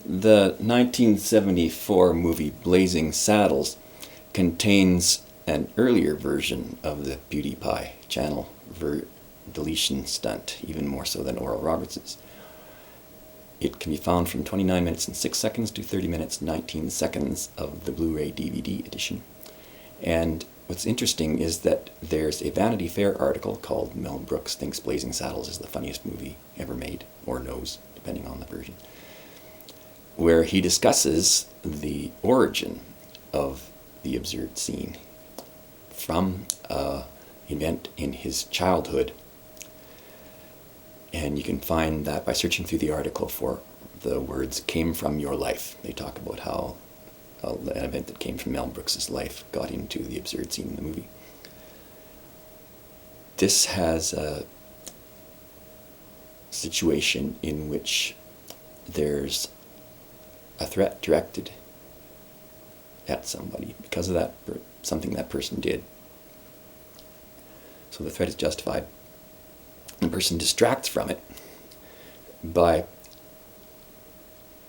The 1974 movie Blazing Saddles contains an earlier version of the PewDiePie channel deletion stunt, even more so than Oral Roberts's. It can be found from 29 minutes and 6 seconds to 30 minutes and 19 seconds of the Blu-Ray DVD edition. And what's interesting is that there's a Vanity Fair article called Mel Brooks Thinks Blazing Saddles is the funniest movie ever made, or knows, depending on the version, where he discusses the origin of the absurd scene from an event in his childhood. And you can find that by searching through the article for the words "came from your life." They talk about how an event that came from Mel Brooks' life got into the absurd scene in the movie. This has a situation in which there's a threat directed at somebody because of that something that person did. So the threat is justified. The person distracts from it by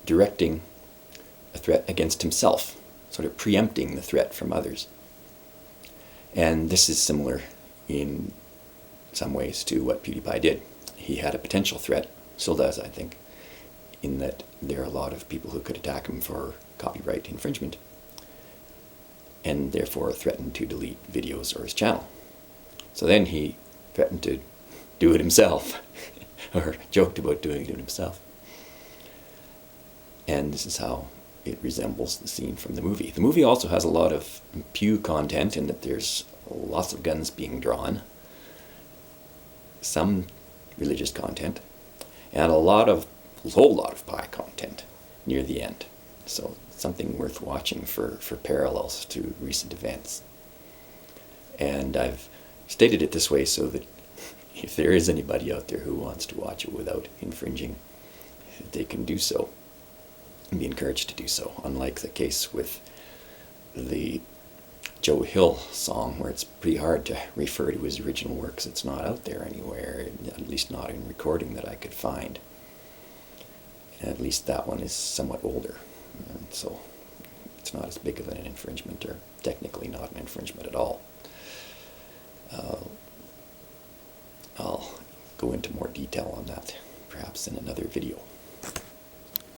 directing a threat against himself, sort of preempting the threat from others. And this is similar in some ways to what PewDiePie did. He had a potential threat, still does, I think, in that there are a lot of people who could attack him for copyright infringement and therefore threatened to delete videos or his channel. So then he threatened to do it himself, or joked about doing it himself. And this is how it resembles the scene from the movie. The movie also has a lot of Pew content in that there's lots of guns being drawn, some religious content, and a whole lot of pie content near the end. So something worth watching for parallels to recent events. And I've stated it this way so that if there is anybody out there who wants to watch it without infringing, they can do so and be encouraged to do so, unlike the case with the Joe Hill song, where it's pretty hard to refer to his original works. It's not out there anywhere, at least not in recording that I could find. And at least that one is somewhat older, and so it's not as big of an infringement, or technically not an infringement at all. I'll go into more detail on that perhaps in another video.